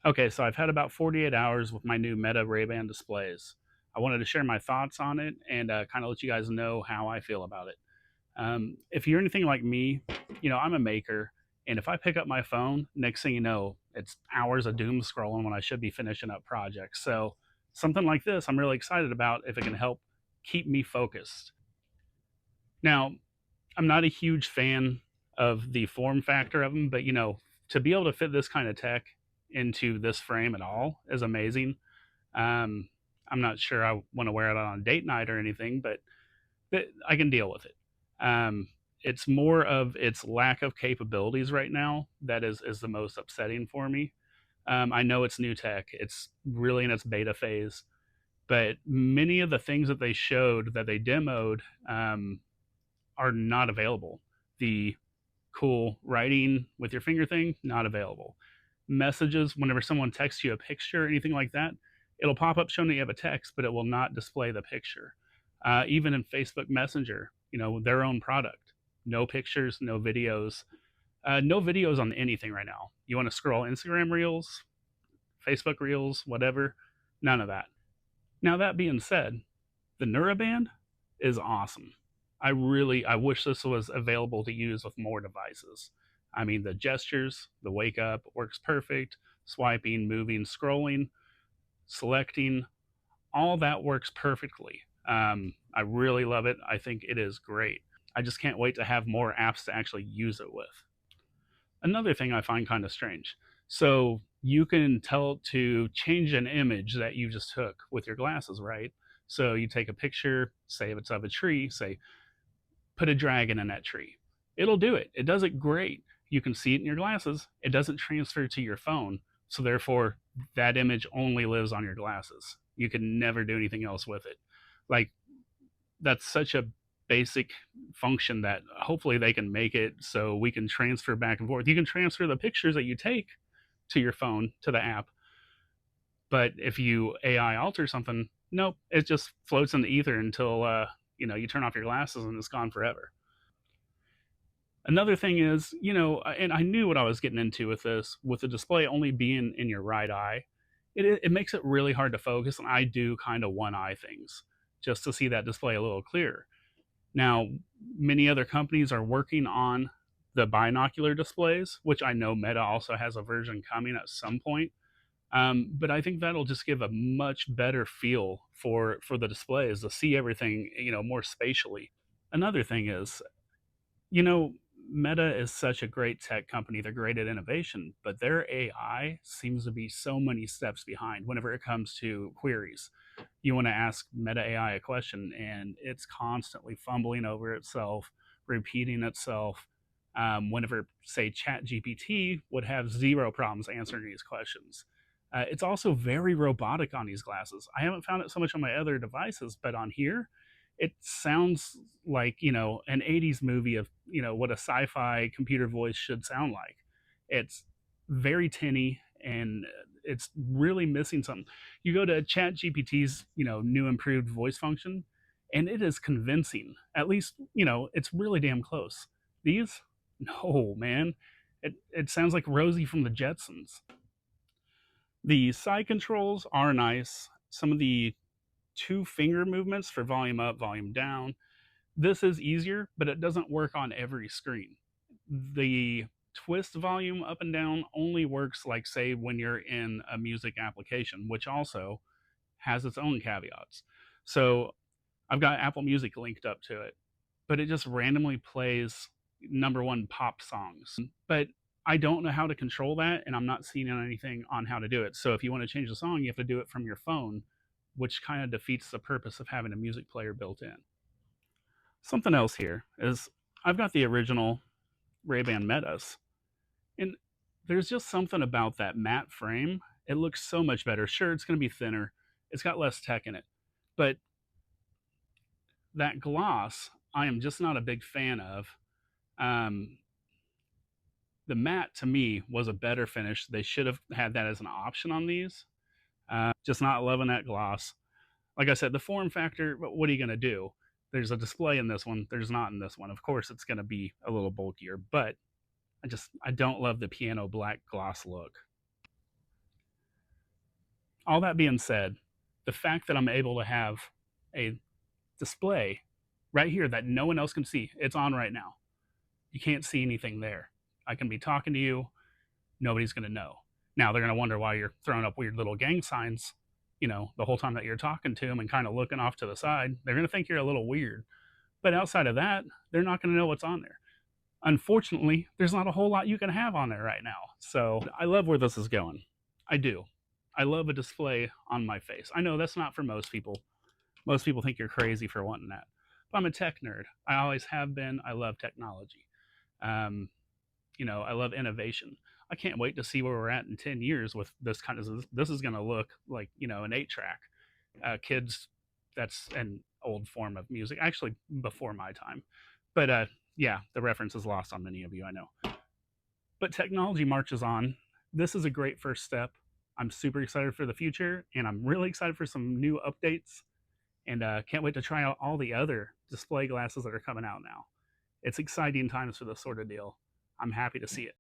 Okay, so I've had about 48 hours with my new Meta Ray-Ban displays. I wanted to share my thoughts on it and kind of let you guys know how I feel about it. If you're anything like me, I'm a maker, and if I pick up my phone, next thing you know, it's hours of doom scrolling when I should be finishing up projects. So something like this, I'm really excited about if it can help keep me focused. Now, I'm not a huge fan of the form factor of them, but to be able to fit this kind of tech into this frame at all is amazing. Um, I'm not sure I want to wear it on a date night or anything, but I can deal with it. Um, it's more of its lack of capabilities right now that is the most upsetting for me. I know it's new tech; it's really in its beta phase, but many of the things that they showed that they demoed are not available. The cool writing with your finger thing, not available. Messages, whenever someone texts you a picture or anything like that, it'll pop up showing that you have a text, but it will not display the picture. Even in Facebook Messenger, their own product, no pictures, no videos, no videos on anything right now. You want to scroll Instagram Reels, Facebook Reels, whatever, none of that. Now, that being said, the Neuraband is awesome. I wish this was available to use with more devices. I mean, the gestures, the wake up works perfect. Swiping, moving, scrolling, selecting, all that works perfectly. I really love it. I think it is great. I just can't wait to have more apps to actually use it with. Another thing I find kind of strange. So you can tell it to change an image that you just took with your glasses, right? So you take a picture, say if it's of a tree, say put a dragon in that tree. It'll do it. It does it great. You can see it in your glasses. It doesn't transfer to your phone. So therefore, that image only lives on your glasses. You can never do anything else with it. Like, that's such a basic function that hopefully they can make it so we can transfer back and forth. You can transfer the pictures that you take to your phone to the app, but if you AI alter something, nope, it just floats in the ether until you turn off your glasses and it's gone forever. Another thing is, and I knew what I was getting into with this, with the display only being in your right eye, it makes it really hard to focus, and I do kind of one eye things just to see that display a little clearer. Now, many other companies are working on the binocular displays, which I know Meta also has a version coming at some point. But I think that'll just give a much better feel for the displays to see everything, more spatially. Another thing is, you know, Meta is such a great tech company. They're great at innovation, but their AI seems to be so many steps behind whenever it comes to queries. You want to ask Meta AI a question, and it's constantly fumbling over itself, repeating itself. Whenever, say, Chat GPT would have zero problems answering these questions. It's also very robotic on these glasses. I haven't found it so much on my other devices, but on here, it sounds like an 80s movie of what a sci-fi computer voice should sound like. It's very tinny, and it's really missing something. You go to Chat GPT's new improved voice function, and it is convincing. At least it's really damn close. These, no, man, it sounds like Rosie from the Jetsons. The side controls are nice. Some of the two finger movements for volume up, volume down, this is easier, but it doesn't work on every screen. The twist volume up and down only works, like, say, when you're in a music application, which also has its own caveats. So I've got Apple Music linked up to it, but it just randomly plays number one pop songs. But I don't know how to control that, and I'm not seeing anything on how to do it. So if you want to change the song, you have to do it from your phone, which kind of defeats the purpose of having a music player built in. Something else here is I've got the original Ray-Ban Metas, and there's just something about that matte frame. It looks so much better. Sure, it's going to be thinner, it's got less tech in it, but that gloss, I am just not a big fan of. Um, the matte to me was a better finish. They should have had that as an option on these. Just not loving that gloss. Like I said, the form factor, but what are you going to do? There's a display in this one, there's not in this one. Of course, it's going to be a little bulkier, but I don't love the piano black gloss look. All that being said, the fact that I'm able to have a display right here that no one else can see, it's on right now. You can't see anything there. I can be talking to you, nobody's going to know. Now they're going to wonder why you're throwing up weird little gang signs, the whole time that you're talking to them and kind of looking off to the side. They're going to think you're a little weird. But outside of that, they're not going to know what's on there. Unfortunately, there's not a whole lot you can have on there right now. So I love where this is going. I do. I love a display on my face. I know that's not for most people. Most people think you're crazy for wanting that. But I'm a tech nerd. I always have been. I love technology. Um, I love innovation. I can't wait to see where we're at in 10 years with this kind of, this is going to look like, an 8 track. Kids, that's an old form of music, actually before my time. But yeah, the reference is lost on many of you, I know. But technology marches on. This is a great first step. I'm super excited for the future, and I'm really excited for some new updates. And can't wait to try out all the other display glasses that are coming out now. It's exciting times for this sort of deal. I'm happy to see it.